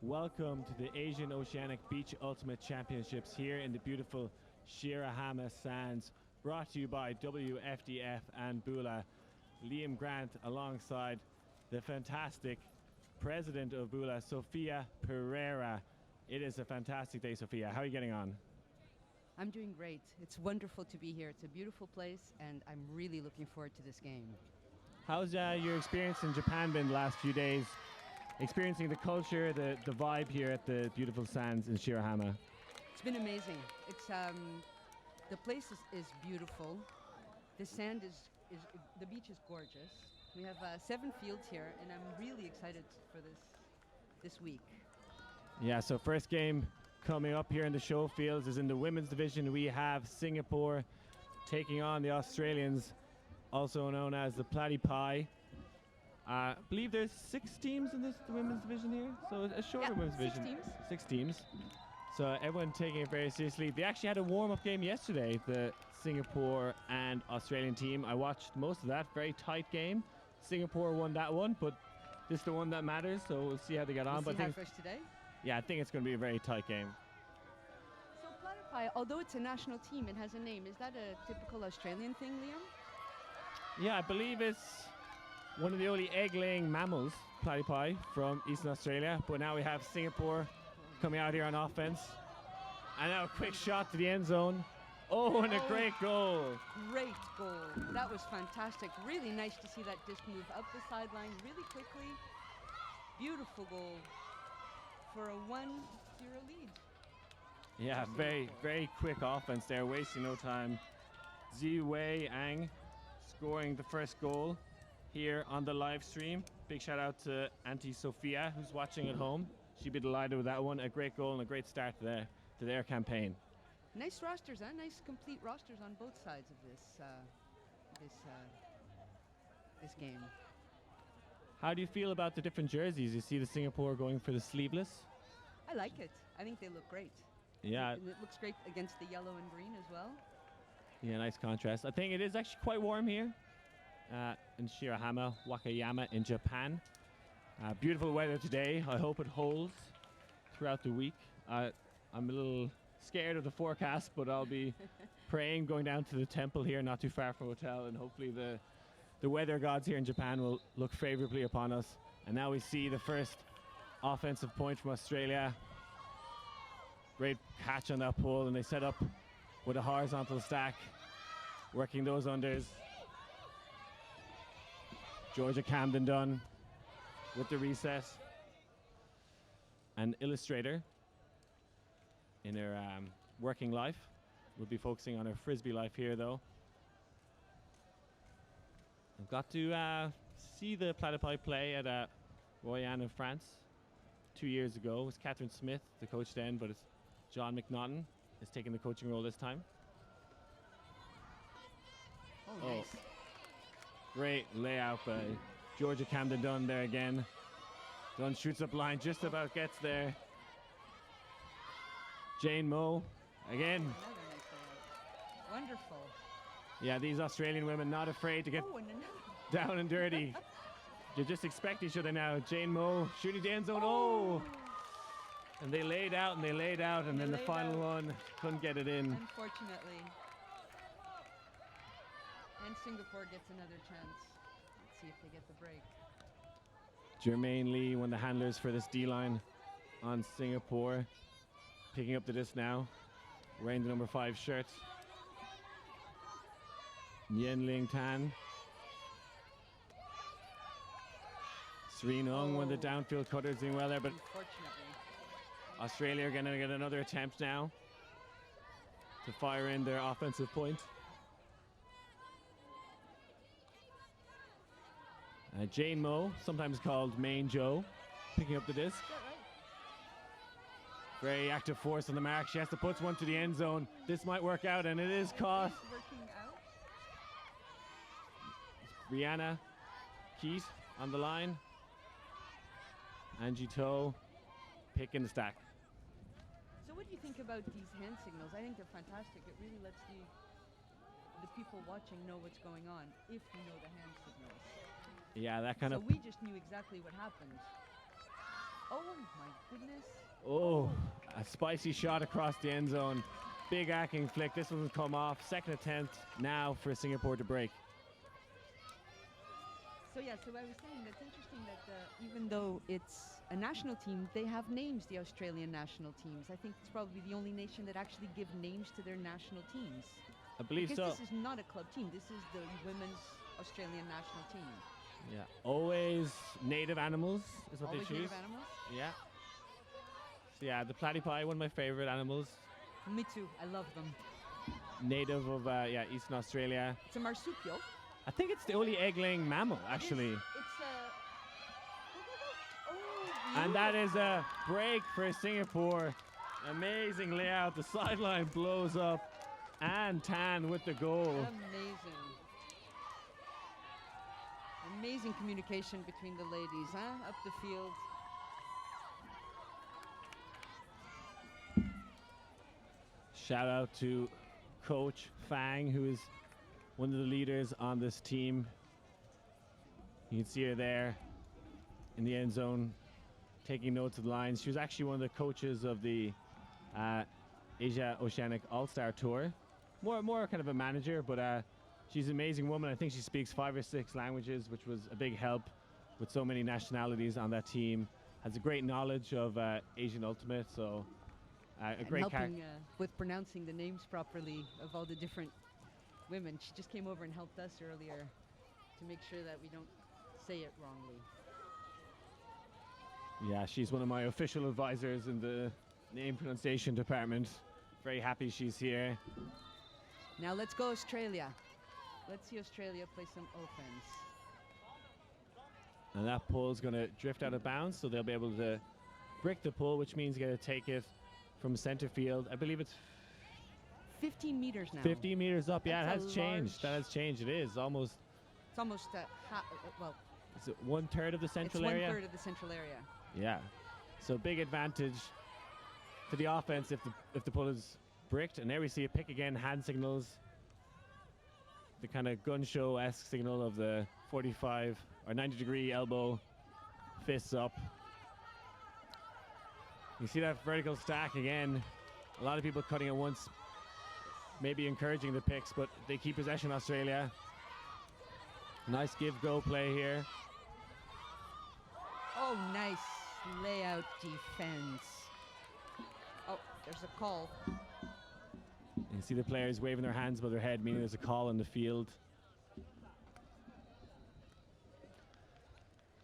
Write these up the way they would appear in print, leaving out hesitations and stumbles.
Welcome to the Asian Oceanic Beach Ultimate Championships here in the beautiful Shirahama Sands, brought to you by WFDF and BULA. Liam Grant alongside the fantastic president of BULA, Sophia Pereira. It is a fantastic day, Sophia. How are you getting on? I'm doing great. It's wonderful to be here. It's a beautiful place, and I'm really looking forward to this game. How's your experience in Japan been the last few days? Experiencing the culture, the vibe here at the beautiful sands in Shirahama. It's been amazing. It's the place is beautiful. The sand is the beach is gorgeous. We have 7 fields here, and I'm really excited for this week. Yeah, so first game coming up here in the show fields is in the women's division. We have Singapore taking on the Australians, also known as the Platypi. I believe there's 6 teams in the women's division here, so a shorter women's division. 6 teams. So everyone taking it very seriously. They actually had a warm-up game yesterday, the Singapore and Australian team. I watched most of that, very tight game. Singapore won that one, but this is the one that matters, so we'll see how they get on. But I think today? Yeah, I think it's going to be a very tight game. So Platypi, although it's a national team, it has a name. Is that a typical Australian thing, Liam? Yeah, I believe it's one of the only egg-laying mammals, platypi, from Eastern Australia. But now we have Singapore coming out here on offense. And now a quick shot to the end zone. Oh, and a great goal. Great goal. That was fantastic. Really nice to see that disc move up the sideline really quickly. Beautiful goal for a 1-0 lead. Yeah, very quick offense there, wasting no time. Ziwei Ang scoring the first goal here on the live stream. Big shout out to Auntie Sophia, who's watching at home. She'd be delighted with that one. A great goal and a great start to their campaign. Nice rosters, huh? Nice complete rosters on both sides of this game. How do you feel about the different jerseys? You see the Singapore going for the sleeveless? I like it. I think they look great. Yeah. And it looks great against the yellow and green as well. Yeah, nice contrast. I think it is actually quite warm here in Shirahama, Wakayama in Japan. Beautiful weather today. I hope it holds throughout the week. I'm a little scared of the forecast, but I'll be praying, going down to the temple here, not too far from the hotel, and hopefully the weather gods here in Japan will look favorably upon us. And now we see the first offensive point from Australia. Great catch on that pull, and they set up with a horizontal stack, working those unders. Georgia Camden done with the recess. An illustrator in her working life. We'll be focusing on her frisbee life here, though. I've got to see the Platypi play at Royan in France 2 years ago. It was Catherine Smith, the coach then, but it's John McNaughton is taking the coaching role this time. Oh, nice. Great layout by Georgia Camden Dunn there again. Dunn shoots up line, just about gets there. Jane Moe again. Another nice layout. Wonderful. Yeah, these Australian women not afraid to get down and dirty. You just expect each other now. Jane Moe shooting the end zone. Oh! And they laid out and they laid out, and then the final one couldn't get it in. Unfortunately. And Singapore gets another chance. Let's see if they get the break. Jermaine Lee, one of the handlers for this D-line on Singapore. Picking up the disc now. Wearing the number 5 shirt. Yen Ling Tan. Serene Ung, one of the downfield cutters, doing well there, but unfortunately, Australia are going to get another attempt now to fire in their offensive point. Jane Moe, sometimes called Main Joe, picking up the disc. Very active force on the mark. She has to put one to the end zone. This might work out, and it is caught. Working out. Rihanna Keat on the line. Angie Toe picking the stack. So what do you think about these hand signals? I think they're fantastic. It really lets the people watching know what's going on, if you know the hand signals. Yeah, that kind so of... we just knew exactly what happened. Oh my goodness. Oh, a spicy shot across the end zone. Big arcing flick. This one's come off. Second attempt now for Singapore to break. So yeah, so I was saying that's interesting that even though it's a national team, they have names, the Australian national teams. I think it's probably the only nation that actually give names to their national teams. I believe because so. This is not a club team. This is the women's Australian national team. Yeah, always native animals is what Always they choose. native animals? Yeah. So yeah, the platypi, one of my favorite animals. Me too. I love them. Native of Eastern Australia. It's a marsupial. I think it's the only egg-laying mammal, actually. It's And that is a break for Singapore. Amazing layout. The sideline blows up. And Tan with the goal. Amazing. Amazing communication between the ladies, huh? Up the field. Shout out to Coach Fang, who is one of the leaders on this team. You can see her there in the end zone, taking notes of the lines. She was actually one of the coaches of the Asia Oceanic All-Star Tour. More kind of a manager, but she's an amazing woman. I think she speaks 5 or 6 languages, which was a big help with so many nationalities on that team. Has a great knowledge of Asian Ultimate, so a great character. Helping with pronouncing the names properly of all the different women. She just came over and helped us earlier to make sure that we don't say it wrongly. Yeah, she's one of my official advisors in the name pronunciation department. Very happy she's here. Now let's go Australia. Let's see Australia play some offense. And that pull's going to drift out of bounds, so they'll be able to brick the pull, which means you're going to take it from center field. I believe it's 15 meters now. 15 meters up. Yeah, it That's has a changed. That has changed. It is almost. It's almost well. Is it 1/3 of the central it's area? 1/3 of the central area. Yeah. So big advantage to the offense if the pull is bricked. And there we see a pick again. Hand signals. The kind of gun show-esque signal of the 45 or 90-degree elbow, fists up. You see that vertical stack again. A lot of people cutting at once, maybe encouraging the picks, but they keep possession, Australia. Nice give-go play here. Oh, nice layout defense. Oh, there's a call. You see the players waving their hands above their head, meaning there's a call on the field.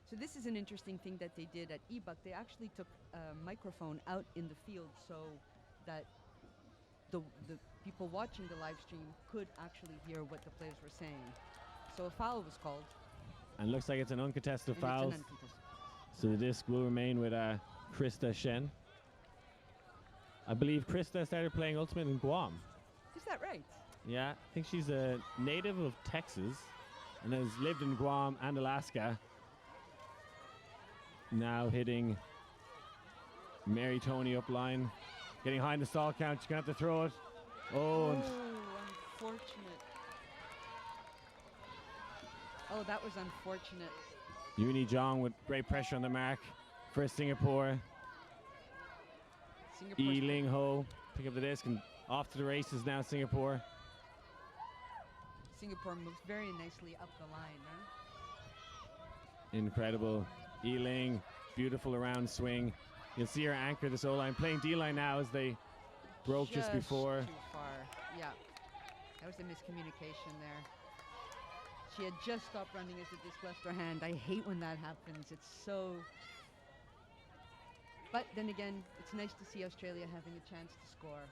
So this is an interesting thing that they did at AOBUC. They actually took a microphone out in the field so that the people watching the live stream could actually hear what the players were saying. So a foul was called. And looks like it's an uncontested and foul. It's an uncontested. So the disc will remain with Krista Shen. I believe Krista started playing Ultimate in Guam. Is that right? Yeah, I think she's a native of Texas and has lived in Guam and Alaska. Now hitting Mary Tony up line. Getting high in the stall count. She's going to have to throw it. Oh, and unfortunate. Oh, that was unfortunate. Uni Jong with great pressure on the mark for Singapore. Yi Ling Ho pick up the disc and off to the races now, Singapore. Singapore moves very nicely up the line, huh? Incredible. Yi Ling, beautiful around swing. You'll see her anchor this O-line, playing D-line now as they broke just before. Too far, yeah. That was a miscommunication there. She had just stopped running as the disc left her hand. I hate when that happens. It's so... But then again, it's nice to see Australia having a chance to score.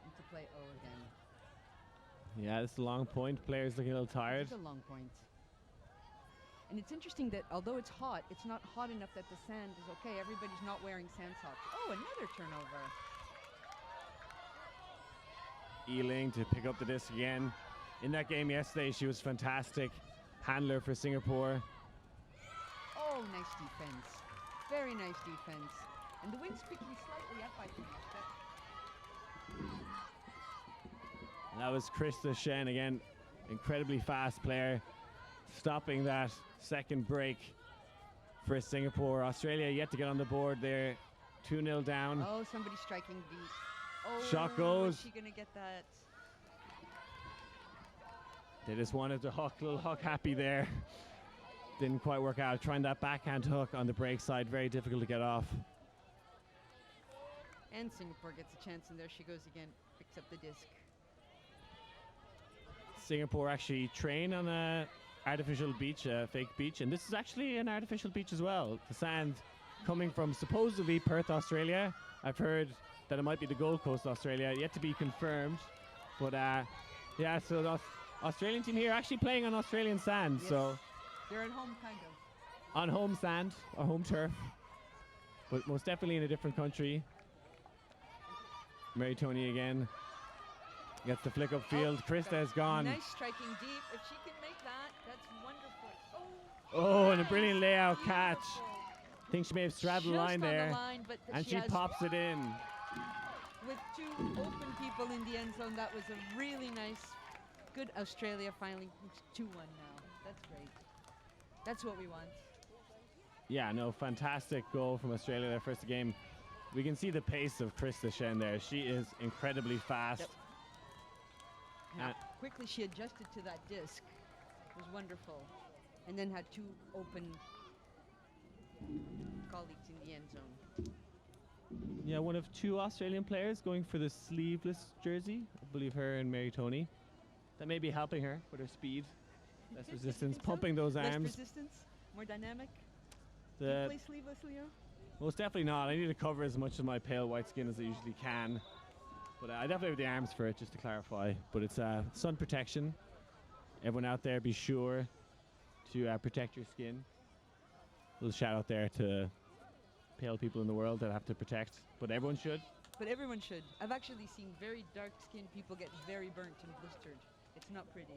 And to play O again. Yeah, this is a long point. Players looking a little tired. It's a long point. And it's interesting that although it's hot, it's not hot enough that the sand is okay. Everybody's not wearing sand socks. Oh, another turnover. Ealing to pick up the disc again. In that game yesterday, she was fantastic. Handler for Singapore. Oh, nice defense. Very nice defense. And the wind's picking slightly up, I think. And that was Krista Shen again. Incredibly fast player. Stopping that second break for Singapore. Australia yet to get on the board there. 2-0 down. Oh, somebody's striking deep. Oh, Shot goes. Is she going to get that? They just wanted to hook, little hook happy there. Didn't quite work out. Trying that backhand hook on the break side, very difficult to get off. And Singapore gets a chance, and there she goes again. Picks up the disc. Singapore actually train on a artificial beach, a fake beach, and this is actually an artificial beach as well. The sand coming from supposedly Perth, Australia. I've heard that it might be the Gold Coast, Australia, yet to be confirmed. But yeah, so the Australian team here actually playing on Australian sand. Yes. So They're at home, kind of. on home sand or home turf, but most definitely in a different country. Mary Tony again gets the flick upfield. Krista has gone. Nice striking deep. If she can make that, that's wonderful. Oh, and a nice. brilliant layout catch. Beautiful. I think she may have straddled the Just line on there. the line, but And she has pops it in. with two open people in the end zone. That was a really nice, good Australia finally 2-1 now. That's great. That's what we want. Yeah, no, fantastic goal from Australia there first game. We can see the pace of Krista Shen there. She is incredibly fast. Yep. How quickly she adjusted to that disc. It was wonderful. And then had two open colleagues in the end zone. Yeah, one of two Australian players going for the sleeveless jersey. I believe her and Mary Tony. That may be helping her with her speed. Less resistance, pumping those Less arms. resistance, more dynamic. Do The you play sleeveless, Leo? Most definitely not. I need to cover as much of my pale white skin as I usually can. But I definitely have the arms for it, just to clarify. But it's sun protection. Everyone out there, be sure to protect your skin. A little shout out there to pale people in the world that have to protect. But everyone should. But everyone should. I've actually seen very dark-skinned people get very burnt and blistered. It's not pretty.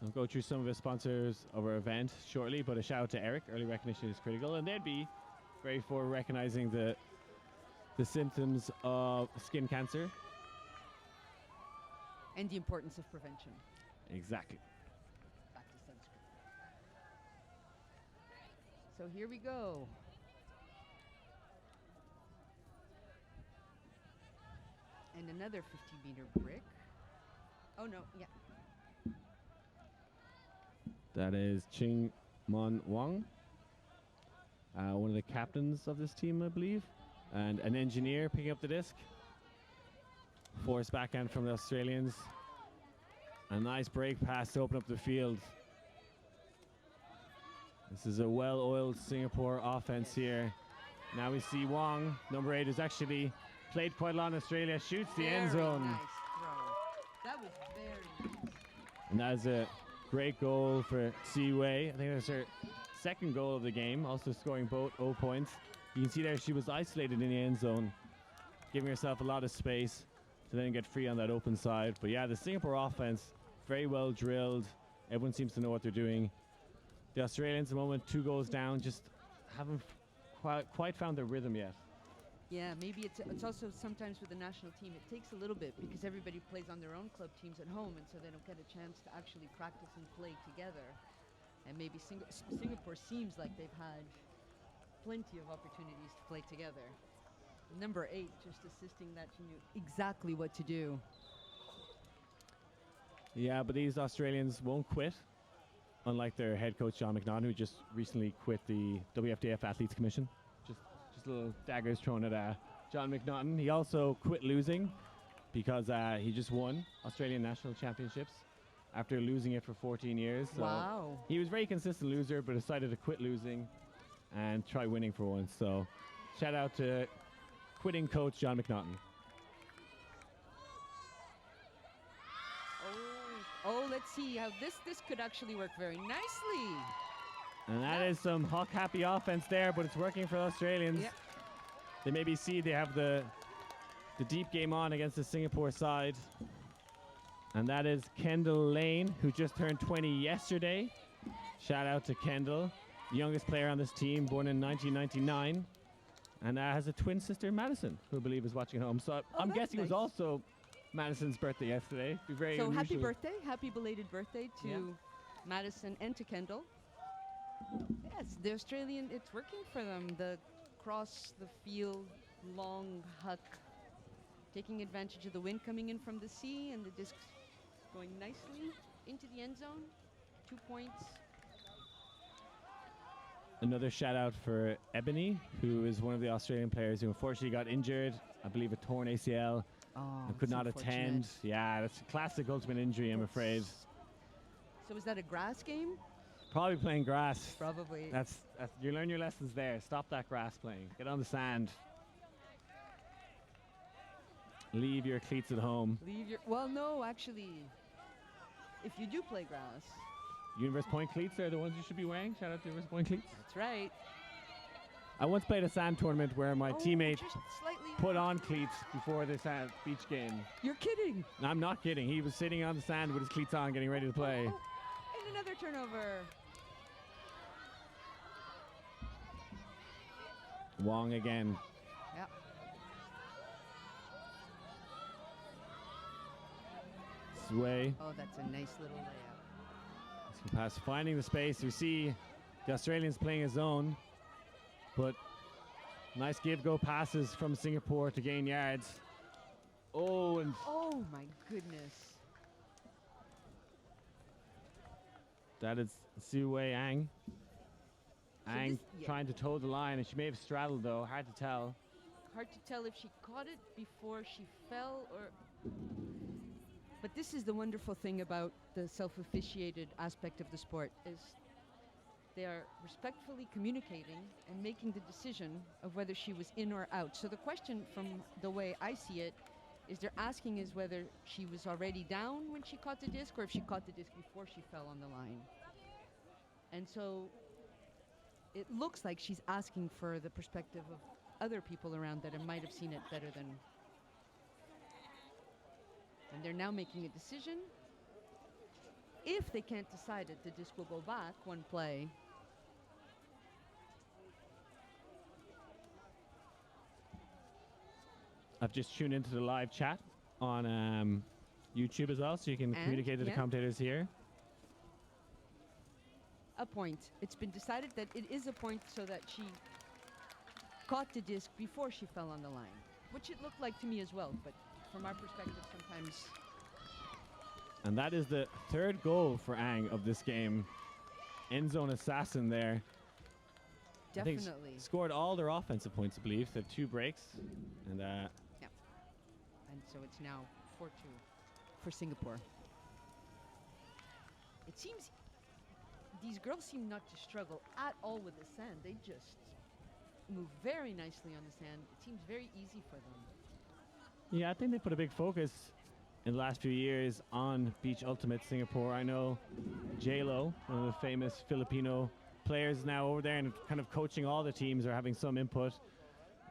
I'll go through some of the sponsors of our event shortly, but a shout out to Eric. Early recognition is critical, and they'd be very for recognizing the symptoms of skin cancer. And the importance of prevention. Exactly. Back to sunscreen. So here we go. And another 50-meter brick. Oh no, yeah. That is Ching Mon Wang, one of the captains of this team, I believe, and an engineer picking up the disc. Forced backhand from the Australians. A nice break pass to open up the field. This is a well-oiled Singapore offense here. Now we see Wang, number 8, who's actually played quite a lot in Australia, shoots the end zone. Nice throw. That was very nice. And that is a great goal for Si Wei. I think that's her second goal of the game, also scoring both 0 points. You can see there she was isolated in the end zone, giving herself a lot of space to then get free on that open side. But yeah, the Singapore offense, very well drilled. Everyone seems to know what they're doing. The Australians, at the moment, 2 goals down, just haven't quite found their rhythm yet. Yeah, maybe it's also sometimes with the national team, it takes a little bit because everybody plays on their own club teams at home, and so they don't get a chance to actually practice and play together. And maybe Singapore seems like they've had plenty of opportunities to play together. Number 8 just assisting that she knew exactly what to do. Yeah, but these Australians won't quit, unlike their head coach, John McNaughton, who just recently quit the WFDF Athletes Commission. Just little daggers thrown at John McNaughton. He also quit losing because he just won Australian National Championships after losing it for 14 years. So wow. He was a very consistent loser, but decided to quit losing and try winning for once. So shout out to quitting coach John McNaughton. Oh, let's see how this could actually work very nicely. And that is some Hawk happy offense there, but it's working for the Australians. Yep. They maybe see they have the deep game on against the Singapore side. And that is Kendall Lane, who just turned 20 yesterday. Shout out to Kendall, the youngest player on this team, born in 1999. And has a twin sister, Madison, who I believe is watching at home. So I'm guessing it was also Madison's birthday yesterday. Be very so unusual. happy birthday, happy belated birthday to Madison and to Kendall. Yes, the Australian, it's working for them. The cross the field, long huck, taking advantage of the wind coming in from the sea, and the disc going nicely into the end zone. 2 points. Another shout out for Ebony, who is one of the Australian players who unfortunately got injured. I believe a torn ACL and could not attend. Yeah, that's a classic ultimate injury, I'm afraid. So is that a grass game? Probably playing grass. Probably. That's you learn your lessons there. Stop that grass playing. Get on the sand. Leave your cleats at home. Well, no, actually, if you do play grass. Universe Point cleats are the ones you should be wearing. Shout out to Universe Point cleats. That's right. I once played a sand tournament where my teammate put on cleats before the sand beach game. You're kidding. No, I'm not kidding. He was sitting on the sand with his cleats on, getting ready to play. And another turnover. Wong again. Yep. Sway. Oh, that's a nice little layup. Pass, finding the space. You see the Australians playing a zone, but nice give-go passes from Singapore to gain yards. Oh, and oh my goodness. that is Su Wei Ang. Ang trying to toe the line, and she may have straddled though. Hard to tell. Hard to tell if she caught it before she fell or. But this is the wonderful thing about the self-officiated aspect of the sport is they are respectfully communicating and making the decision of whether she was in or out. So the question from the way I see it is they're asking is whether she was already down when she caught the disc or if she caught the disc before she fell on the line. And so it looks like she's asking for the perspective of other people around that might have seen it better than. And they're now making a decision. If they can't decide it, the disc will go back one play. I've just tuned into the live chat on YouTube as well, so you can communicate to the commentators here. A point. It's been decided that it is a point so that she caught the disc before she fell on the line, which it looked like to me as well, but from our perspective sometimes. And that is the third goal for Ang of this game. End zone assassin there. Definitely. I think scored all their offensive points, I believe. They had 2 breaks. And yeah. And so it's now 4-2 for Singapore. It seems these girls seem not to struggle at all with the sand. They just move very nicely on the sand. It seems very easy for them. Yeah, I think they put a big focus in the last few years on Beach Ultimate Singapore. I know J-Lo, one of the famous Filipino players now over there and kind of coaching all the teams, are having some input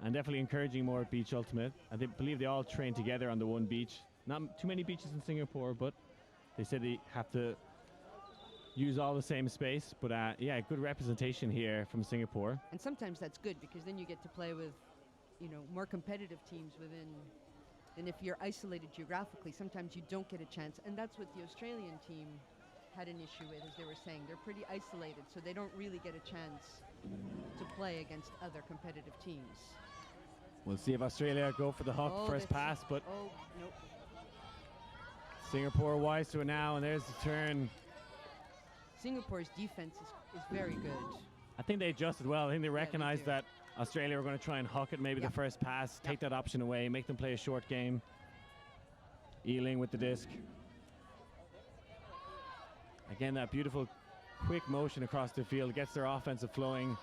and definitely encouraging more Beach Ultimate. I believe they all train together on the one beach. Not too many beaches in Singapore, but they said they have to use all the same space. But yeah, good representation here from Singapore. And sometimes that's good because then you get to play with, you know, more competitive teams within. And if you're isolated geographically, sometimes you don't get a chance. And that's what the Australian team had an issue with, as they were saying. They're pretty isolated, so they don't really get a chance to play against other competitive teams. We'll see if Australia go for the hook first pass, but nope. Singapore wise to it now, and there's the turn. Singapore's defense is very good. I think they adjusted well. I think they recognized that Australia were going to try and huck it maybe the first pass, take that option away, make them play a short game. Ealing with the disc. Again, that beautiful quick motion across the field gets their offensive flowing.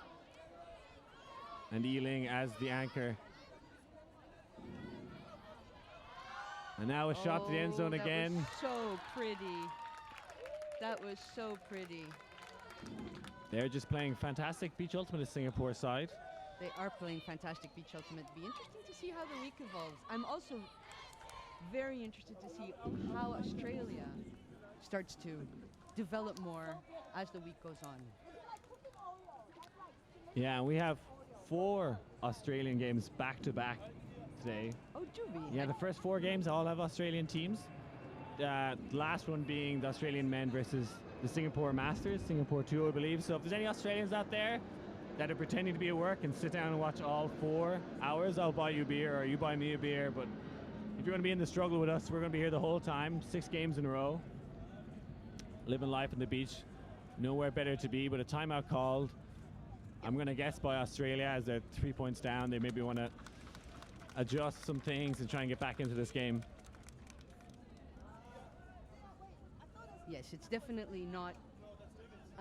And Ealing as the anchor. And now a shot to the end zone again. Was so pretty. That was so pretty. They're just playing fantastic Beach Ultimate Singapore side. They are playing fantastic Beach Ultimate. It'll be interesting to see how the week evolves. I'm also very interested to see how Australia starts to develop more as the week goes on. Yeah, and we have 4 Australian games back-to-back today. Oh, do we? Yeah, the first 4 games all have Australian teams. The last one being the Australian men versus the Singapore Masters, Singapore 2, I believe. So if there's any Australians out there that are pretending to be at work and sit down and watch all 4 hours, I'll buy you a beer, or you buy me a beer. But if you're going to be in the struggle with us, we're going to be here the whole time, 6 games in a row, living life on the beach. Nowhere better to be, but a timeout called. I'm going to guess by Australia, as they're 3 points down. They maybe want to adjust some things and try and get back into this game. Yes, it's definitely not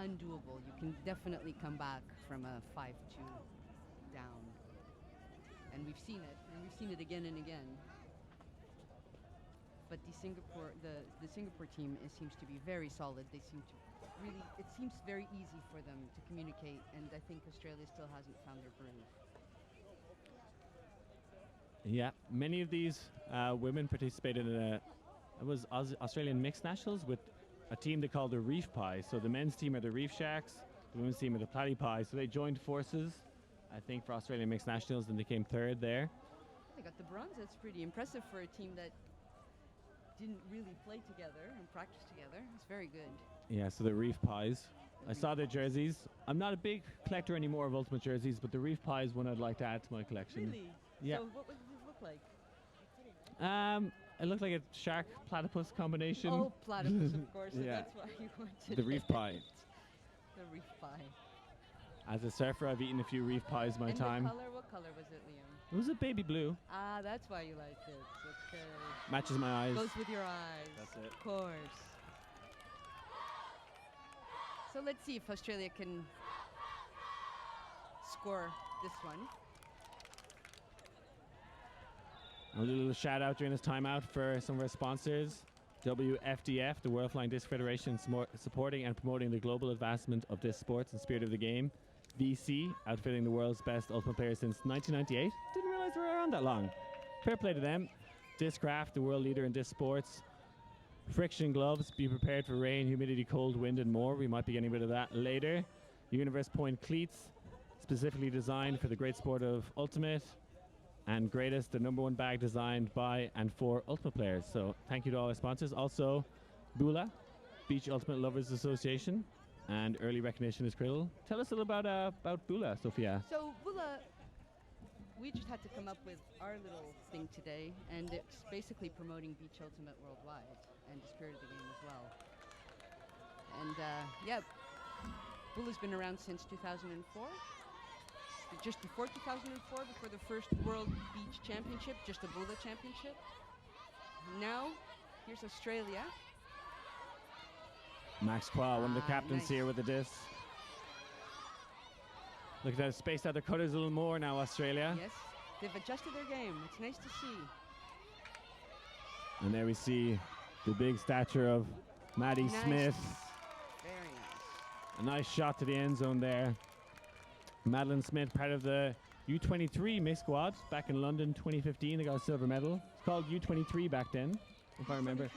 undoable. You can definitely come back from a 5-2 down. And we've seen it, and we've seen it again and again. But the Singapore team seems to be very solid. They seem to really, it seems very easy for them to communicate, and I think Australia still hasn't found their groove. Yeah, many of these women participated in Australian mixed nationals with a team they call the Reef Pies. So the men's team are the Reef Sharks, the women's team are the Platy Pies. So they joined forces, I think, for Australian mixed nationals, and they came 3rd there. They got the bronze. That's pretty impressive for a team that didn't really play together and practice together. It's very good. Yeah, so the Reef Pies. I saw their jerseys. I'm not a big collector anymore of Ultimate jerseys, but the Reef Pies one I'd like to add to my collection. Really? Yeah. So what does it look like? It looked like a shark platypus combination. Oh, platypus, of course. So Yeah. that's why you wanted The Reef Pie. The Reef Pie. As a surfer, I've eaten a few Reef Pies in my And time. the color, what color was it, Liam? It was a baby blue. Ah, that's why you liked it. Okay. Matches my eyes. Goes with your eyes. That's it. Of course. So let's see if Australia can score this one. A little shout out during this timeout for some of our sponsors. WFDF, the World Flying Disc Federation, supporting and promoting the global advancement of disc sports and spirit of the game. VC, outfitting the world's best ultimate players since 1998. Didn't realize we were around that long. Fair play to them. Discraft, the world leader in disc sports. Friction gloves, be prepared for rain, humidity, cold, wind, and more. We might be getting rid of that later. Universe Point cleats, specifically designed for the great sport of ultimate. And greatest, the #1 bag designed by and for ultimate players. So thank you to all our sponsors. Also, BULA, Beach Ultimate Lovers Association, and early recognition is critical. Tell us a little about BULA, Sophia. So BULA, we just had to come up with our little thing today, and it's basically promoting Beach Ultimate worldwide and the spirit of the game as well. And yeah, BULA's been around since 2004. Just before 2004, before the first World Beach Championship, just a BULA Championship. Now, here's Australia. Max Qua, one of the captains nice. here with the disc. Look at that, spaced out their cutters a little more now, Australia. Yes, they've adjusted their game. It's nice to see. And there we see the big stature of Maddie Nice. Smith. Very nice. A nice shot to the end zone there. Madeline Smith, part of the U23 mixed squad back in London 2015. They got a silver medal. It's called U23 back then, if I remember.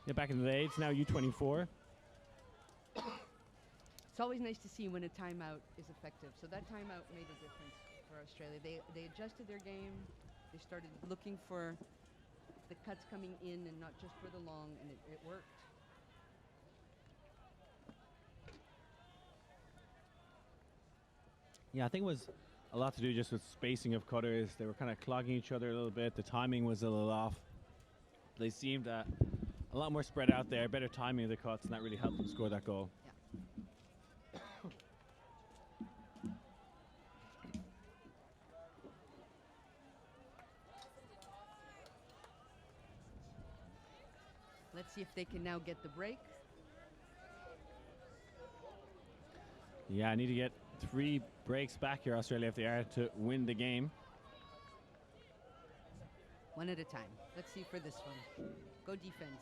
Yeah, back in the day. It's now U24. It's always nice to see when a timeout is effective. So that timeout made a difference for Australia. They adjusted their game. They started looking for the cuts coming in and not just for the long, and it worked. Yeah, I think it was a lot to do just with spacing of cutters. They were kind of clogging each other a little bit. The timing was a little off. They seemed a lot more spread out there, better timing of the cuts, and that really helped them score that goal. Yeah. Let's see if they can now get the break. Yeah, I need to get 3 breaks back here, Australia, if they are to win the game. One at a time. Let's see for this one. Go defense.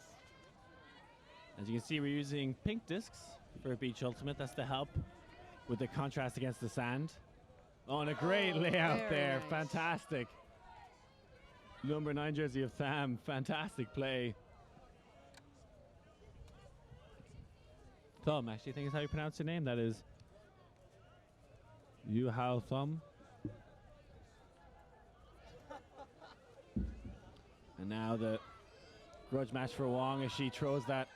As you can see, we're using pink discs for Beach Ultimate. That's to help with the contrast against the sand. Oh, and a great layout very there. nice. Fantastic. Number 9 jersey of Tham. Fantastic play. Thumb, actually, I think is how you pronounce your name. That is Yu Hao Thumb. And now the grudge match for Wong as she throws that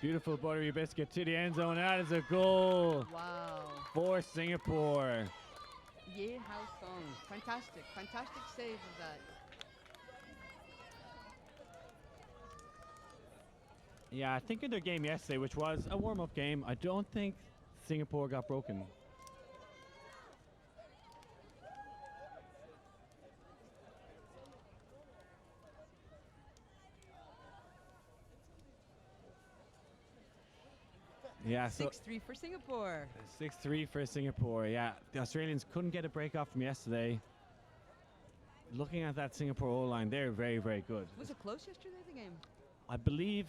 Beautiful buttery biscuit to the end zone. That is a goal Wow. for Singapore. Yeah, how song. Fantastic. Fantastic save of that. Yeah, I think in their game yesterday, which was a warm-up game, I don't think Singapore got broken. Yeah, so 6-3 for Singapore. 6-3 for Singapore. Yeah, the Australians couldn't get a break off from yesterday. Looking at that Singapore O-line, they're very, very good. Was it close yesterday, the game? I believe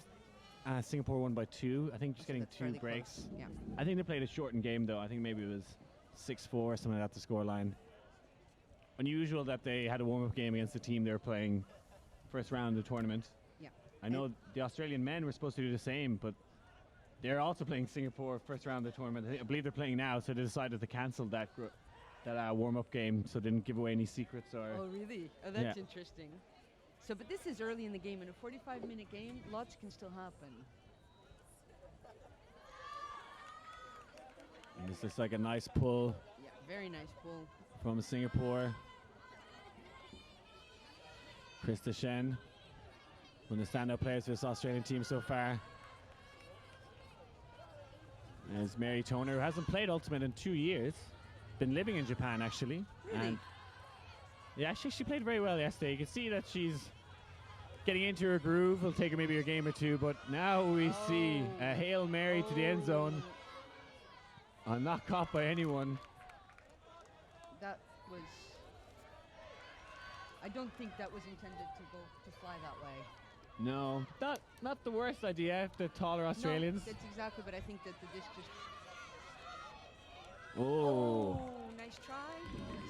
Singapore won by 2. I think just getting That's 2 fairly breaks. close. Yeah. I think they played a shortened game, though. I think maybe it was 6-4, something like that, the scoreline. Unusual that they had a warm-up game against the team they were playing first round of the tournament. Yeah. I know the Australian men were supposed to do the same, but they're also playing Singapore first round of the tournament. I believe they're playing now, so they decided to cancel that warm-up game, so they didn't give away any secrets or. Oh, really? Oh, that's interesting. So, but this is early in the game. In a 45-minute game, lots can still happen. And this looks like a nice pull Yeah, very nice pull. from Singapore. Krista Shen, one of the standout players for this Australian team so far. There's Mary Toner, who hasn't played Ultimate in 2 years. Been living in Japan, actually. Really? And yeah, actually, she played very well yesterday. You can see that she's getting into her groove. It'll take her maybe a game or two, but now we see a Hail Mary to the end zone. Not caught by anyone. That was. I don't think that was intended to fly that way. No, not the worst idea if they're taller Australians. No, that's exactly, but I think that the disc just. Oh. Nice try.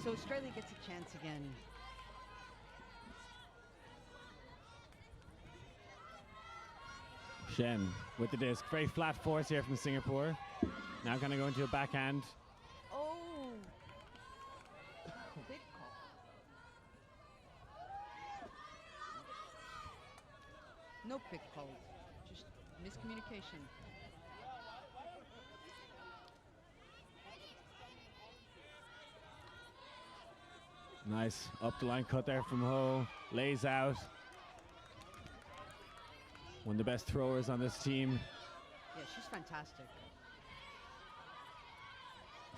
So Australia gets a chance again. Shen with the disc. Very flat force here from Singapore. Now going to go into a backhand. Oh. Big call. No pick called. Just miscommunication. Nice up the line cut there from Ho. Lays out. One of the best throwers on this team. Yeah, she's fantastic.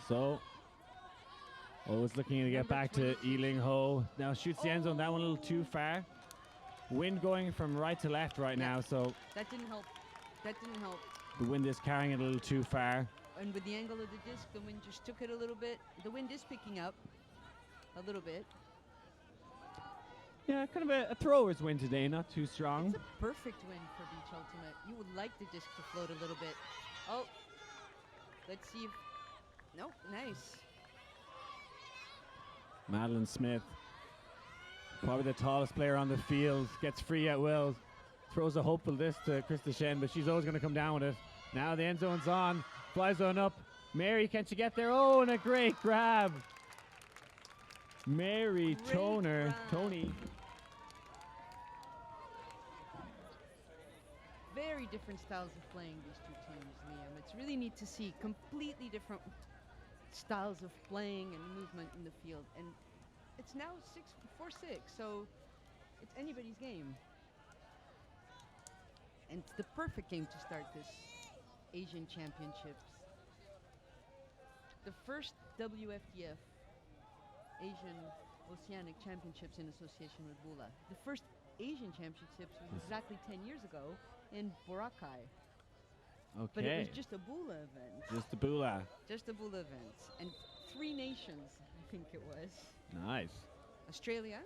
So, always looking to get Number back to 26. Eling Ho. Now shoots the end zone. That one a little too far. Wind going from right to left right now, so That didn't help. That didn't help. the wind is carrying it a little too far. And with the angle of the disc, the wind just took it a little bit. The wind is picking up a little bit. Yeah, kind of a thrower's win today, not too strong. It's a perfect win for Beach Ultimate. You would like the disc to float a little bit. Oh, let's see if. Nope, nice. Madeline Smith, probably the tallest player on the field, gets free at will. Throws a hopeful disc to Krista Shen, but she's always going to come down with it. Now the end zone's on. Fly zone up. Mary, can she get there? Oh, and a great grab. Mary Great Toner. grab. Tony. Very different styles of playing, these two teams, Liam. It's really neat to see completely different styles of playing and movement in the field. And it's now 4-6, so it's anybody's game. And it's the perfect game to start this Asian Championships. The first WFDF Asian Oceanic Championships in association with BULA. The first Asian Championships was exactly 10 years ago in Boracay. Okay. But it was just a BULA event. Just the BULA. Just a BULA event. And 3 nations, I think it was. Nice. Australia.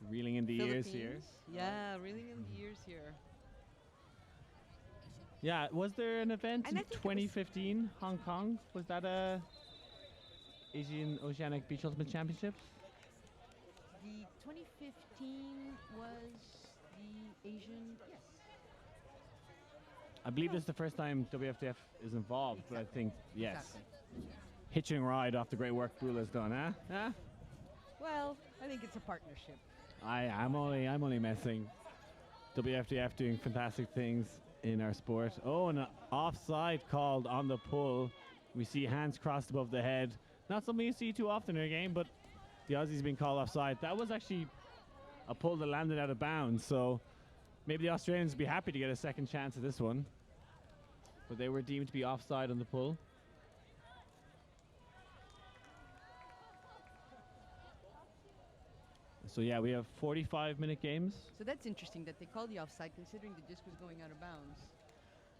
Reeling in the years here. Philippines. Yeah, reeling in the years here. Yeah, was there an event And in I think it was- 2015, Hong Kong? Was that a Asian Oceanic Beach Ultimate Championships? The 2015 was the Asian, yes. I believe this is the first time WFDF is involved, but I think, yes. Exactly. Hitching a ride off the great work Bula's done, huh? Huh? Well, I think it's a partnership. I'm only messing. WFDF doing fantastic things. in our sport. Oh, and an offside called on the pull. We see hands crossed above the head. Not something you see too often in a game, but the Aussies being called offside. That was actually a pull that landed out of bounds, so maybe the Australians would be happy to get a second chance at this one. But they were deemed to be offside on the pull. So yeah, we have 45-minute games. So that's interesting that they called the offside considering the disc was going out of bounds.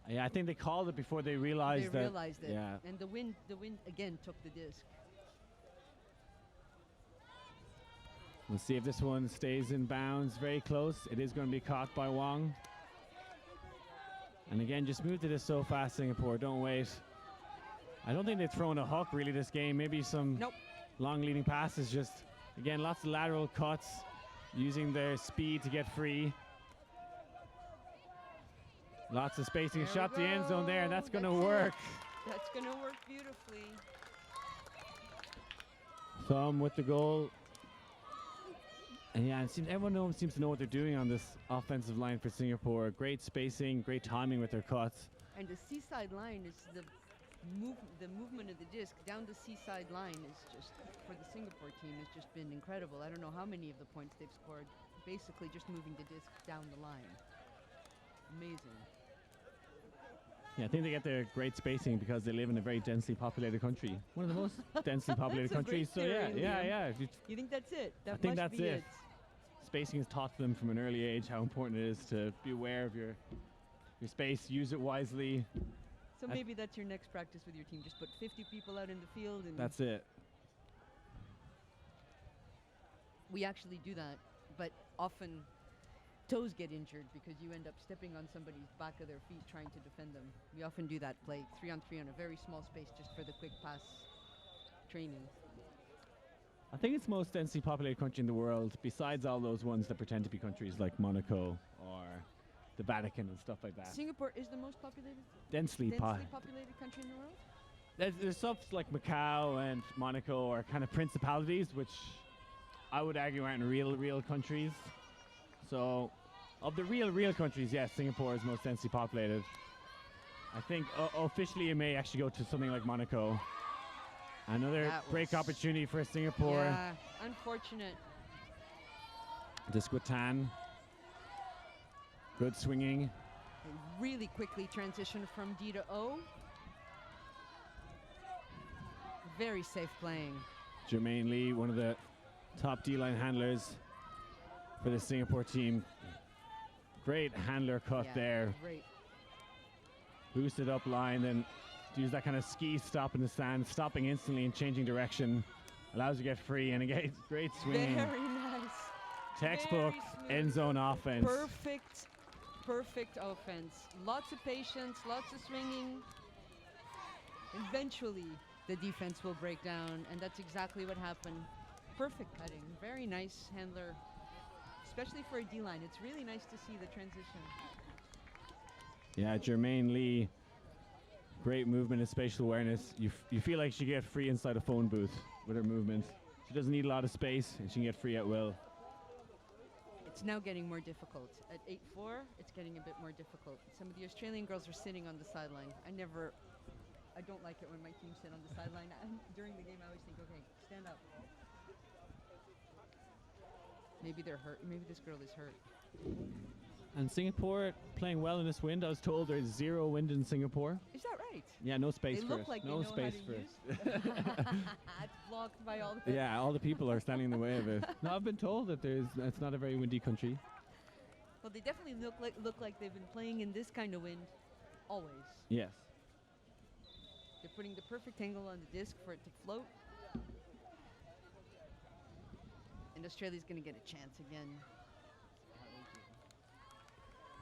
Yeah, I think they called it before they realized They that. realized it. Yeah. And the wind again took the disc. We'll see if this one stays in bounds. Very close. It is going to be caught by Wong. And again, just move to this so fast, Singapore. Don't wait. I don't think they've thrown a hook really this game. Maybe some long leading passes. Just, again, lots of lateral cuts, using their speed to get free. Lots of spacing. There Shot we the end zone there, and that's going to That's it. work. That's going to work beautifully. Thumb with the goal. And yeah, everyone seems to know what they're doing on this offensive line for Singapore. Great spacing, great timing with their cuts. And the seaside line is the movement of the disc down the seaside line is just, for the Singapore team, has just been incredible. I don't know how many of the points they've scored, basically just moving the disc down the line. Amazing. Yeah, I think they get their great spacing because they live in a very densely populated country. One of the most densely populated That's a countries. So great yeah, theory, yeah. You think that's it? That I think must that's be it. Spacing is taught to them from an early age how important it is to be aware of your space, use it wisely. So maybe that's your next practice with your team. Just put 50 people out in the field and That's it. we actually do that, but often toes get injured because you end up stepping on somebody's back of their feet trying to defend them. We often do that play 3-on-3 on a very small space just for the quick pass training. I think it's the most densely populated country in the world, besides all those ones that pretend to be countries like Monaco or the Vatican and stuff like that. Singapore is the most populated Densely populated country in the world? There's stuff like Macau and Monaco are kind of principalities, which I would argue aren't real countries. So, of the real countries, yes, Singapore is most densely populated. I think officially it may actually go to something like Monaco. Another break opportunity for Singapore. Yeah, unfortunate. Disc with Tan. Good swinging. And really quickly transition from D to O. Very safe playing. Jermaine Lee, one of the top D-line handlers for the Singapore team. Great handler cut there. Great. Boosted up line, then use that kind of ski stop in the stand, stopping instantly and changing direction. Allows you to get free, and again, great swing. Very nice. Textbook end zone offense. Perfect offense. Lots of patience, lots of swinging. Eventually, the defense will break down, and that's exactly what happened. Perfect cutting. Very nice handler, especially for a D-line. It's really nice to see the transition. Yeah, Jermaine Lee, great movement and spatial awareness. You feel like she can get free inside a phone booth with her movements. She doesn't need a lot of space, and she can get free at will. It's now getting more difficult. At 8-4, it's getting a bit more difficult. Some of the Australian girls are sitting on the sideline. I don't like it when my team sit on the sideline. During the game, I always think, okay, stand up. Maybe they're hurt. Maybe this girl is hurt. And Singapore playing well in this wind. I was told there's zero wind in Singapore. Is that right? Yeah, no space They for look it. like No they know space how to for it. It's blocked by all the... Yeah, all the people are standing in the way of it. No, I've been told that it's not a very windy country. Well, they definitely look like they've been playing in this kind of wind always. Yes. They're putting the perfect angle on the disc for it to float. And Australia's going to get a chance again.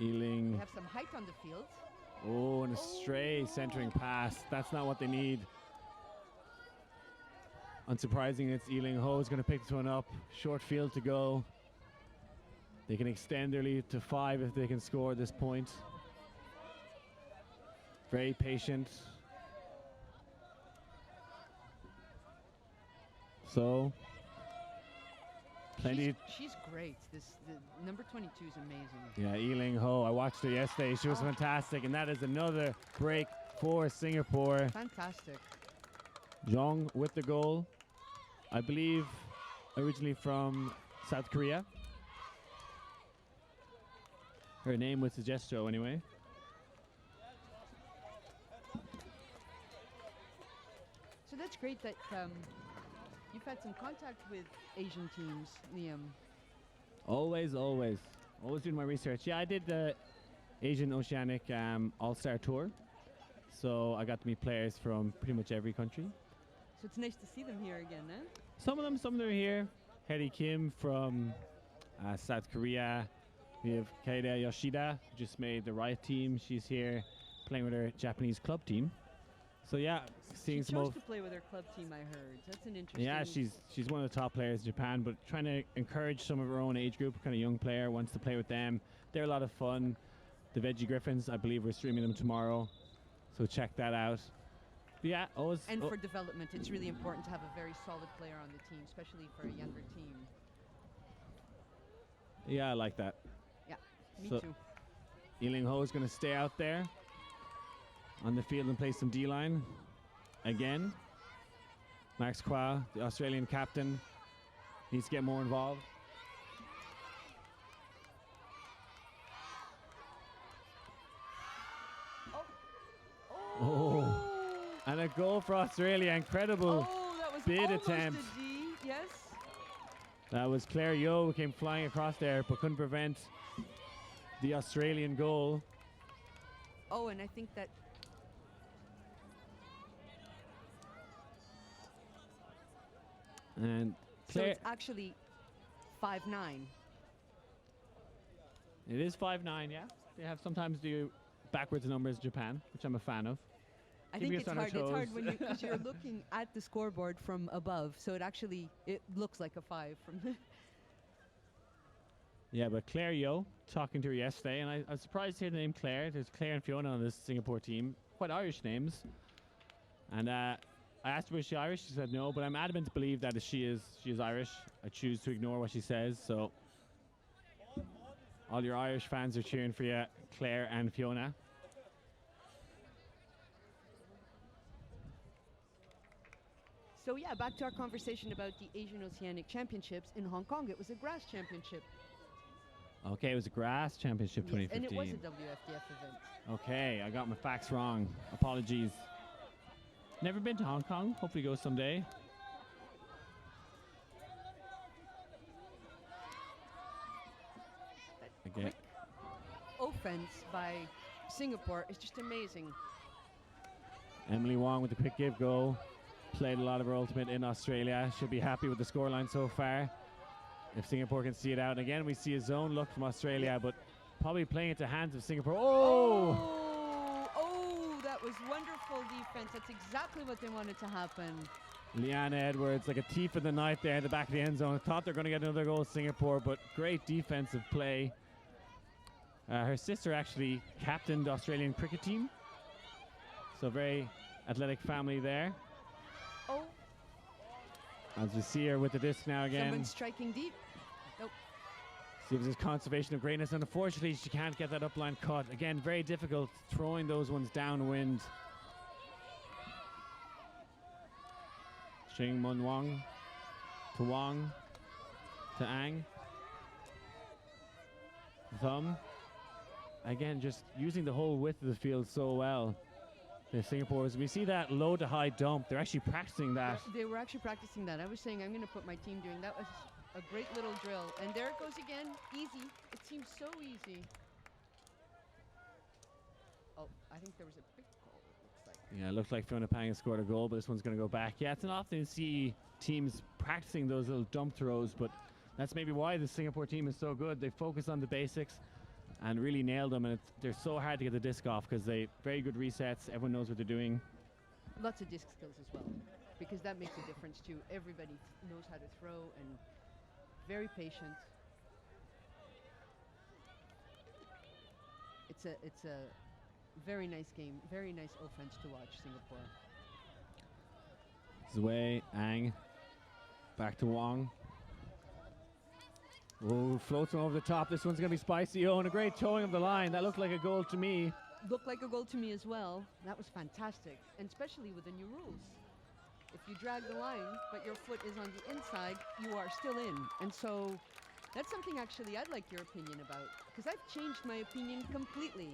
Ealing. They have some height on the field. Oh, and a stray centering pass. That's not what they need. Unsurprising, it's Ealing. Ho is going to pick this one up. Short field to go. They can extend their lead to 5 if they can score at this point. Very patient. So, Plenty. She's great. The number 22 is amazing. Yeah, Eling Ho. I watched her yesterday. She was fantastic, and that is another break for Singapore. Fantastic. Jong with the goal. I believe originally from South Korea. Her name would suggest so anyway. So that's great that you've had some contact with Asian teams, Liam. Always doing my research. Yeah, I did the Asian Oceanic All-Star Tour. So I got to meet players from pretty much every country. So it's nice to see them here again, eh? Some of them are here. Heri Kim from South Korea. We have Kaida Yoshida, who just made the Riot team. She's here playing with her Japanese club team. So yeah, seeing she some chose to play with her club team, I heard. That's an interesting... Yeah, she's one of the top players in Japan, but trying to encourage some of her own age group, kind of young player, wants to play with them. They're a lot of fun. The Veggie Griffins, I believe we're streaming them tomorrow. So check that out. But yeah, always... And for development, it's really important to have a very solid player on the team, especially for a younger team. Yeah, I like that. Yeah, me so too. Eling Ho is going to stay out there on the field and play some D-line again. Max Kwa, the Australian captain, needs to get more involved. Oh, and a goal for Australia. Incredible that was bid almost attempt. A D, yes. That was Claire Yeo who came flying across there but couldn't prevent the Australian goal. Oh, and I think that... And So Claire, it's actually 5-9. it is 5-9, yeah. They have sometimes do backwards numbers in Japan, which I'm a fan of. I Keeping think us it's on our hard. It's hard toes. when because you're looking at the scoreboard from above, so it looks like a 5 from... Yeah, but Claire Yeo, talking to her yesterday, and I was surprised to hear the name Claire. There's Claire and Fiona on this Singapore team. Quite Irish names. And I asked her, was she Irish? She said no, but I'm adamant to believe that she is Irish. I choose to ignore what she says, so all your Irish fans are cheering for you, Claire and Fiona. So yeah, back to our conversation about the Asian Oceanic Championships in Hong Kong. It was a grass championship. Okay, it was a grass championship 2015. And it was a WFDF event. Okay, I got my facts wrong. Apologies. Never been to Hong Kong. Hopefully go someday. Quick offense by Singapore is just amazing. Emily Wong with the quick give goal. Played a lot of her ultimate in Australia. She'll be happy with the scoreline so far. If Singapore can see it out. And again, we see a zone look from Australia, but probably playing into hands of Singapore. Oh! That was wonderful defense. That's exactly what they wanted to happen. Leanna Edwards, like a thief in the night there in the back of the end zone. Thought they're going to get another goal, Singapore, but great defensive play. Her sister actually captained the Australian cricket team. So very athletic family there. Oh. As we see her with the disc now again. Someone striking deep. Nope. See if there's conservation of greatness. And unfortunately, she can't get that upline cut. Again, very difficult throwing those ones downwind. Shing Mun Wong to Wong to Ang. Thumb. Again, just using the whole width of the field so well. The Singapore's, we see that low to high dump. They're actually practicing that. They were actually practicing that. I was saying I'm going to put my team doing that. Was a great little drill. And there it goes again. Easy. It seems so easy. Oh, I think there was a big goal, it looks like. Yeah, it looks like Fiona Pang has scored a goal, but this one's going to go back. Yeah, it's not often you see teams practicing those little dump throws, but that's maybe why the Singapore team is so good. They focus on the basics and really nailed them, and they're so hard to get the disc off because they very good resets. Everyone knows what they're doing. Lots of disc skills as well, because that makes a difference too. Everybody knows how to throw and very patient. It's a very nice game, very nice offense to watch, Singapore. Zway, Ang, back to Wong. Oh, floats one over the top. This one's going to be spicy. Oh, and a great towing of the line. That looked like a goal to me. Looked like a goal to me as well. That was fantastic, and especially with the new rules. If you drag the line, but your foot is on the inside, you are still in. And so that's something actually I'd like your opinion about, because I've changed my opinion completely.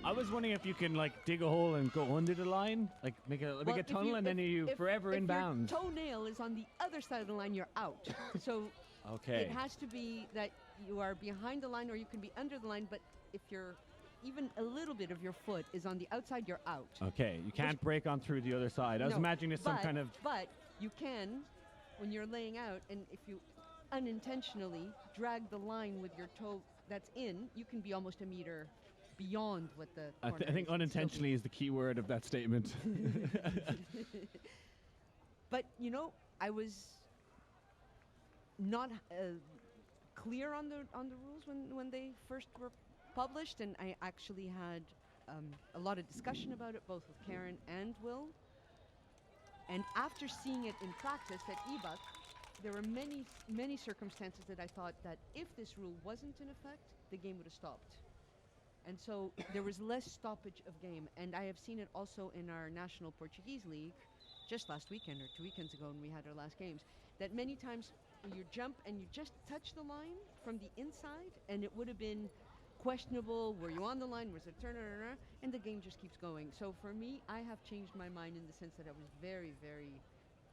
I was wondering if you can like dig a hole and go under the line, like make a tunnel, and then you forever if inbound. Your toenail is on the other side of the line, you're out. So okay. It has to be that you are behind the line, or you can be under the line, but if you're even a little bit of your foot is on the outside, you're out. Okay, you can't break on through the other side. I was imagining there's some kind of... But you can, when you're laying out, and if you unintentionally drag the line with your toe that's in, you can be almost a meter beyond what the corner I think unintentionally is the key word of that statement. But, you know, I was not clear on the rules when they first were published, and I actually had a lot of discussion about it, both with Karen and Will. And after seeing it in practice at AOBUC, there were many circumstances that I thought that if this rule wasn't in effect, the game would have stopped. And so there was less stoppage of game. And I have seen it also in our National Portuguese League, just last weekend or 2 weekends ago when we had our last games, that many times you jump and you just touch the line from the inside, and it would have been questionable. Were you on the line? Was it turn? And the game just keeps going. So for me, I have changed my mind in the sense that I was very, very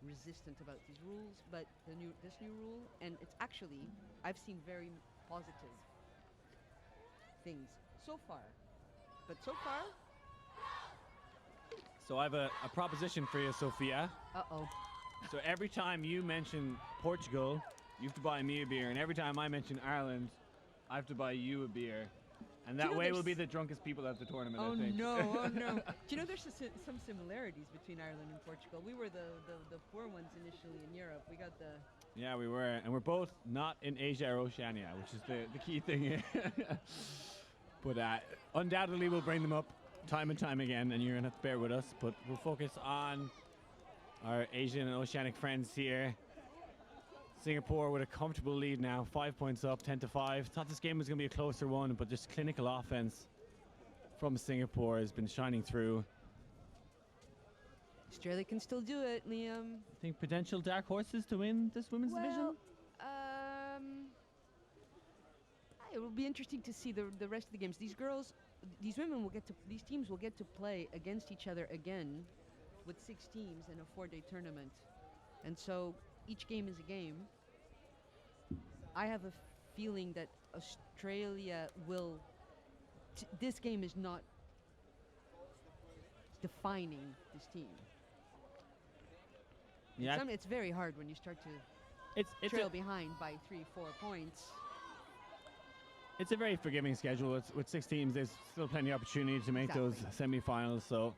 resistant about these rules, but this new rule, and it's actually, I've seen very positive things so far. But so far... So I have a proposition for you, Sophia. Uh-oh. So every time you mention Portugal, you have to buy me a beer, and every time I mention Ireland, I have to buy you a beer. And that way we'll be the drunkest people at the tournament, I think. Oh no. Do you know there's some similarities between Ireland and Portugal? We were the poor ones initially in Europe. We got the... Yeah, we were. And we're both not in Asia or Oceania, which is the key thing here. But undoubtedly we'll bring them up time and time again, and you're going to have to bear with us. But we'll focus on our Asian and Oceanic friends here. Singapore with a comfortable lead now, 5 points up, 10-5. Thought this game was going to be a closer one, but just clinical offense from Singapore has been shining through. Australia can still do it, Liam. Think potential dark horses to win this women's division? It will be interesting to see the rest of the games. These teams will get to play against each other again with 6 teams in a 4-day tournament. And so each game is a game. I have a feeling that Australia will... this game is not defining this team. Yeah. It's very hard when you start to trail behind by 3-4 points. It's a very forgiving schedule. With 6 teams, there's still plenty of opportunity to make those semi-finals. So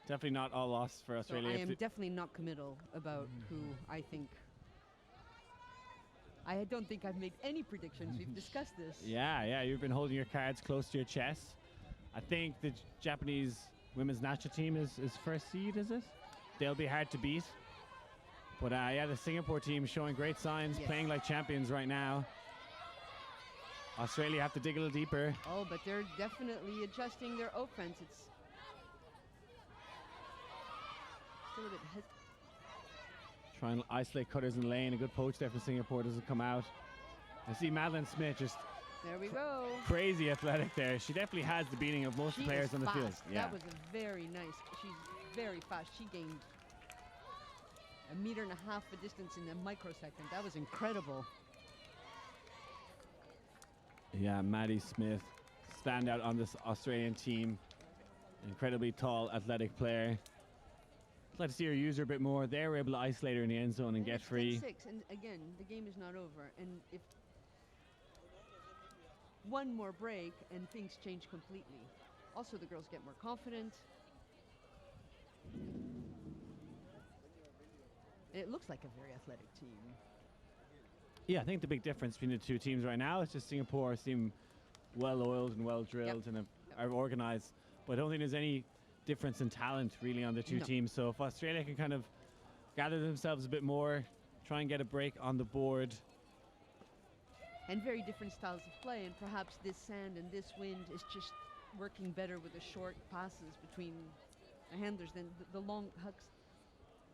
definitely not all lost for Australia. So I am definitely not committal about who I think. I don't think I've made any predictions. We've discussed this. Yeah, you've been holding your cards close to your chest. I think the Japanese women's national team is first seed, is it? They'll be hard to beat. But the Singapore team showing great signs, playing like champions right now. Australia have to dig a little deeper. Oh, but they're definitely adjusting their offense. It's still a bit trying to isolate cutters in the lane. A good poach there from Singapore doesn't come out. I see Madeline Smith just... There we go. Crazy athletic there. She definitely has the beating of most players on the field. Yeah. That was a very nice... She's very fast. She gained 1.5 meters of distance in a microsecond. That was incredible. Yeah, Maddie Smith, standout on this Australian team. Incredibly tall, athletic player. I'd like to see her use her a bit more. They were able to isolate her in the end zone and get free. 10-6, and again, the game is not over. And if one more break and things change completely. Also, the girls get more confident. It looks like a very athletic team. Yeah, I think the big difference between the two teams right now is just Singapore seem well-oiled and well-drilled and are organised. But I don't think there's any difference in talent really on the two teams. So if Australia can kind of gather themselves a bit more, try and get a break on the board, and very different styles of play. And perhaps this sand and this wind is just working better with the short passes between the handlers than the long hucks.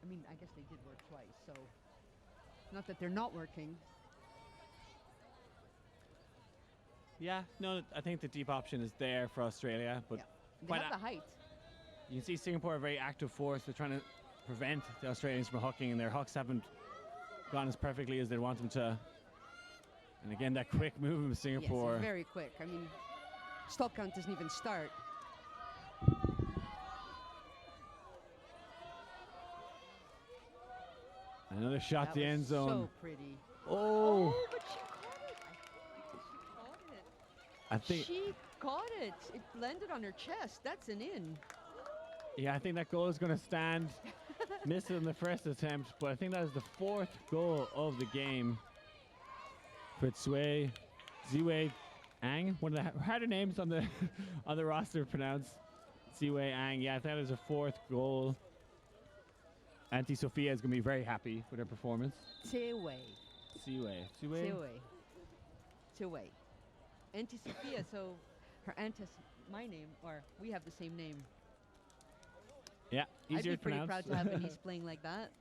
I mean, I guess they did work twice, so not that they're not working. Yeah, no, I think the deep option is there for Australia, but They have the height. you can see Singapore a very active force. They're trying to prevent the Australians from hucking, and their hucks haven't gone as perfectly as they want them to. And again, that quick move of Singapore. Yes, very quick. I mean, stop count doesn't even start. Another shot That to the was end zone. So pretty. Oh, But she caught it. I think she caught it. I think, She caught it. It landed on her chest. That's an in. yeah, I think that goal is going to stand. Missed it in the first attempt, but I think that is the fourth goal of the game for Ziwei Ang. One of the harder names on the on the roster to pronounce. Ziwei Ang. Yeah, that is a fourth goal. Auntie Sophia is going to be very happy with her performance. Ziwei. Auntie Sophia, so her aunt has my name, or we have the same name. Yeah, easier I'd be to pronounce. pretty proud to have a niece playing like that.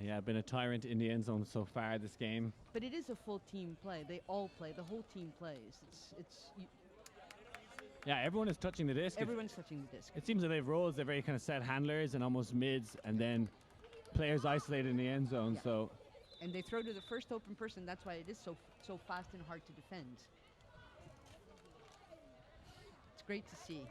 Yeah, been a tyrant in the end zone so far this game. But it is a full team play. They all play. The whole team plays. Yeah, everyone is touching the disc. Everyone's touching the disc. It seems that they have roles. They're very kind of set handlers and almost mids, and then players isolated in the end zone. Yeah. So, And they throw to the first open person. That's why it is so fast and hard to defend. It's great to see.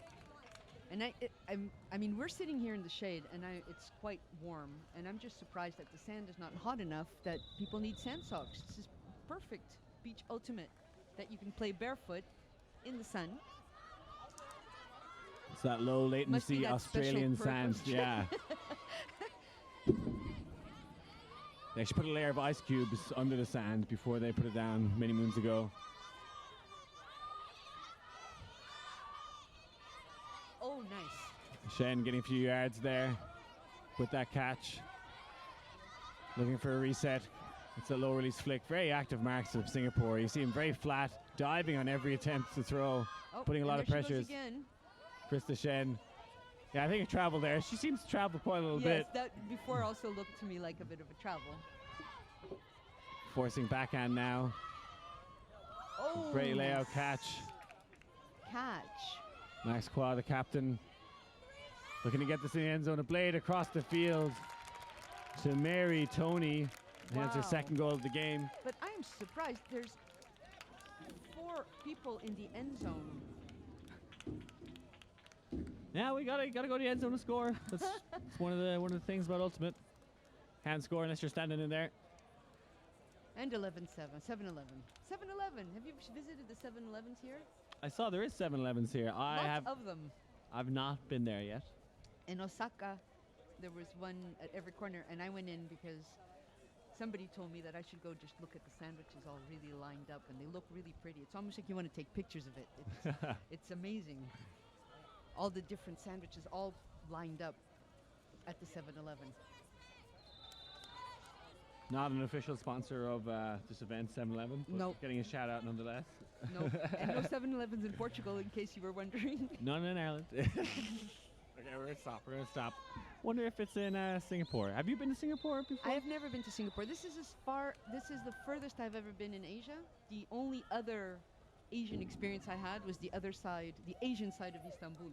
And I mean, we're sitting here in the shade, and it's quite warm, and I'm just surprised that the sand is not hot enough that people need sand socks. This is perfect beach ultimate that you can play barefoot in the sun. it's that low Must be latency that Australian special sand. purpose. Yeah. They actually put a layer of ice cubes under the sand before they put it down many moons ago. Oh, nice. Shen getting a few yards there with that catch. Looking for a reset. It's a low release flick. Very active marks of Singapore. You see him very flat, diving on every attempt to throw, putting a lot of pressures. Krista Shen. Yeah, I think a travel there. She seems to travel quite a little bit. Yes, that before also looked to me like a bit of a travel. Forcing backhand now. Oh, Great layout catch. Max Qua, the captain, looking to get this in the end zone. A blade across the field to Mary Tony. And that's her second goal of the game. But I am surprised. There's 4 people in the end zone. Yeah, we gotta go to the end zone to score. That's one of the things about Ultimate. Can't score unless you're standing in there. And 11-7, 7-11. 7-11. Have you visited the 7-Elevens here? I saw there is 7-Elevens here. Lots of them. I've not been there yet. In Osaka, there was one at every corner, and I went in because somebody told me that I should go just look at the sandwiches all really lined up, and they look really pretty. It's almost like you want to take pictures of it. It's amazing. All the different sandwiches all lined up at the 7-Eleven. Not an official sponsor of this event, 7-Eleven. Nope. Getting a shout out nonetheless. No, and no 7-Elevens in Portugal, in case you were wondering. None in Ireland. Okay, we're gonna stop. Wonder if it's in Singapore. Have you been to Singapore before? I have never been to Singapore. This is the furthest I've ever been in Asia. The only other Asian experience I had was the other side, the Asian side of Istanbul.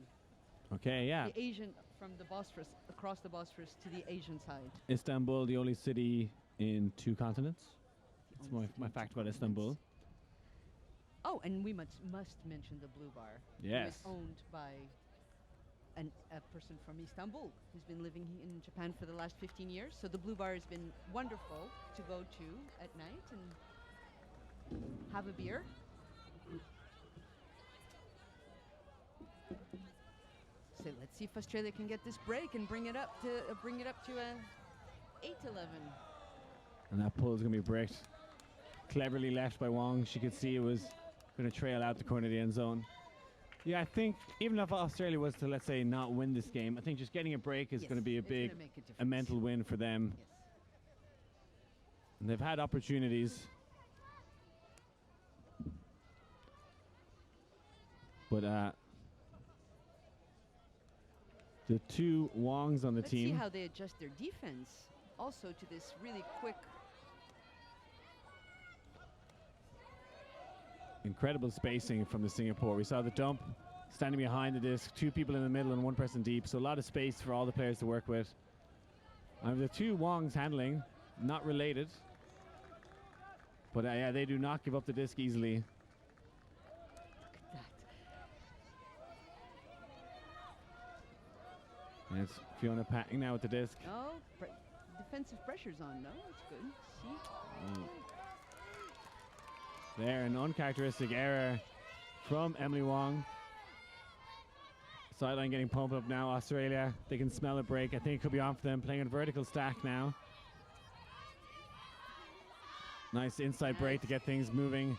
Okay, yeah. The Asian, from the Bosphorus, across the Bosphorus to the Asian side. Istanbul, the only city in 2 continents. That's my fact about Istanbul. Oh, and we must mention the Blue Bar. Yes. It's owned by a person from Istanbul who's been living in Japan for the last 15 years. So the Blue Bar has been wonderful to go to at night and have a beer. So let's see if Australia can get this break and bring it up to a 8-11. And that pull is going to be bricked. Cleverly left by Wong. She could see it was going to trail out the corner of the end zone. Yeah, I think even if Australia was to, let's say, not win this game, I think just getting a break is going to be a mental win for them. Yes. And they've had opportunities But the two Wongs on the Let's team. see how they adjust their defense also to this really quick. Incredible spacing from the Singapore. We saw the dump standing behind the disc, two people in the middle and one person deep. So a lot of space for all the players to work with. The two Wongs handling, not related. But yeah, they do not give up the disc easily. Look at that. And it's Fiona Pang now with the disc. Oh, defensive pressure's on. No, that's good. See? There, an uncharacteristic error from Emily Wong. Sideline getting pumped up now. Australia, they can smell a break. I think it could be on for them. Playing a vertical stack now. Nice inside break to get things moving.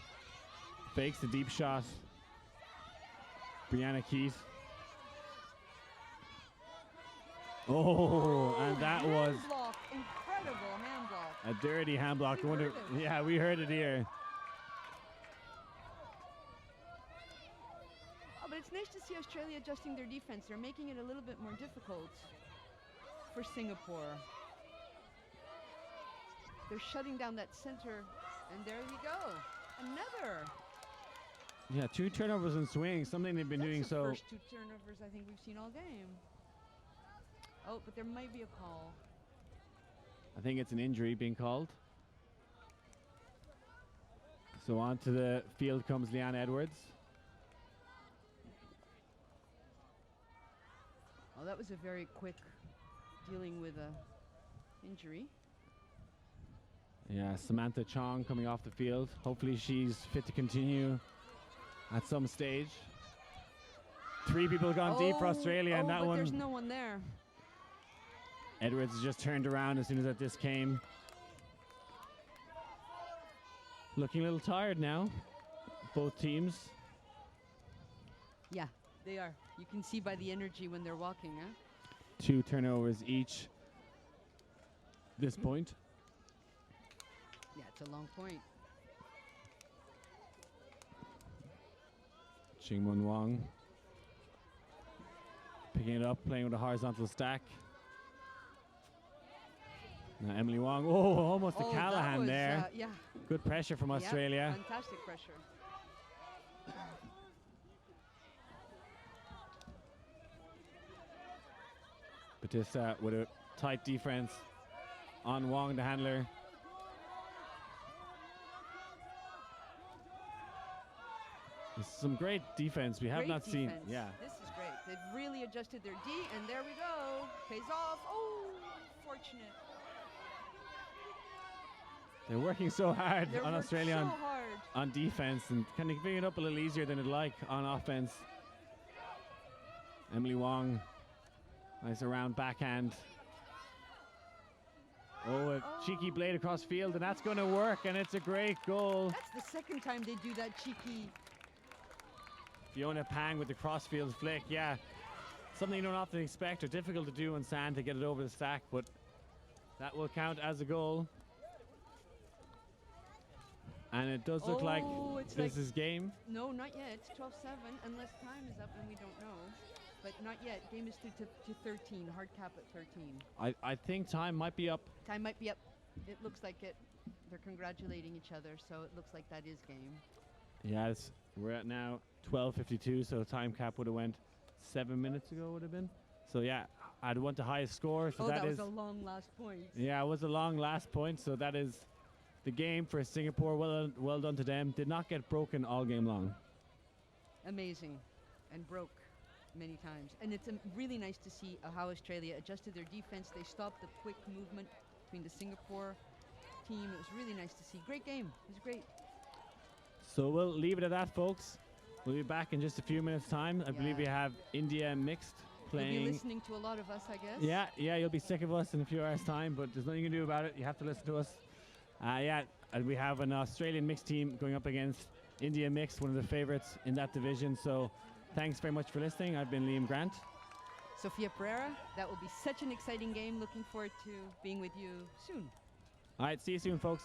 Fakes the deep shot. Brianna Keith. Oh, and that was block. Incredible hand block. a dirty hand block. We heard it. Yeah, we heard it here. Oh, but it's nice to see Australia adjusting their defense. They're making it a little bit more difficult for Singapore. They're shutting down that center, and there we go. Another. Yeah, 2 turnovers and swings, something they've been doing That's the so. first 2 turnovers I think we've seen all game. Oh, but there might be a call. I think it's an injury being called. So onto the field comes Leanne Edwards. Oh, that was a very quick dealing with a injury. Yeah, Samantha Chong coming off the field. Hopefully she's fit to continue at some stage. 3 people gone deep for Australia, and that but one. There's no one there. Edwards just turned around as soon as that disc came. Looking a little tired now, both teams. Yeah, they are. You can see by the energy when they're walking, huh? 2 turnovers each. This point. Yeah, it's a long point. Chingmun Wong picking it up, playing with a horizontal stack. Now Emily Wong, almost a Callahan there. Yeah. Good pressure from Australia. Fantastic pressure. Batista with a tight defense on Wong, the handler. This is some great defense we have not seen. Yeah. This is great. They've really adjusted their D, and there we go. Pays off. Oh, fortunate. They're working so hard They're on working Australia so hard. on defense and kind of giving it up a little easier than it like on offense. Emily Wong, nice around backhand. Oh, a cheeky blade across field, and that's going to work, and it's a great goal. That's the second time they do that cheeky. Fiona Pang with the crossfield flick, yeah. Something you don't often expect or difficult to do on sand to get it over the stack, but that will count as a goal. And it does look like this is game. No, not yet. It's 12-7, unless time is up and we don't know. But not yet. Game is through to 13. Hard cap at 13. I think time might be up. Time might be up. It looks like it. They're congratulating each other, so it looks like that is game. Yes, we're at now 12:52, so time cap would have went 7 minutes ago, would have been. So yeah, I'd want the highest score. So that was a long last point. Yeah, it was a long last point, so that is the game for Singapore. Well done to them. Did not get broken all game long. Amazing, and broke many times. And it's really nice to see how Australia adjusted their defense. They stopped the quick movement between the Singapore team. It was really nice to see. Great game. It was great. So we'll leave it at that, folks. We'll be back in just a few minutes' time. I believe we have India mixed playing. You'll be listening to a lot of us, I guess. Yeah, you'll be sick of us in a few hours' time, but there's nothing you can do about it. You have to listen to us. And we have an Australian mixed team going up against India mixed, one of the favorites in that division. So thanks very much for listening. I've been Liam Grant. Sophia Pereira. That will be such an exciting game. Looking forward to being with you soon. All right, see you soon, folks.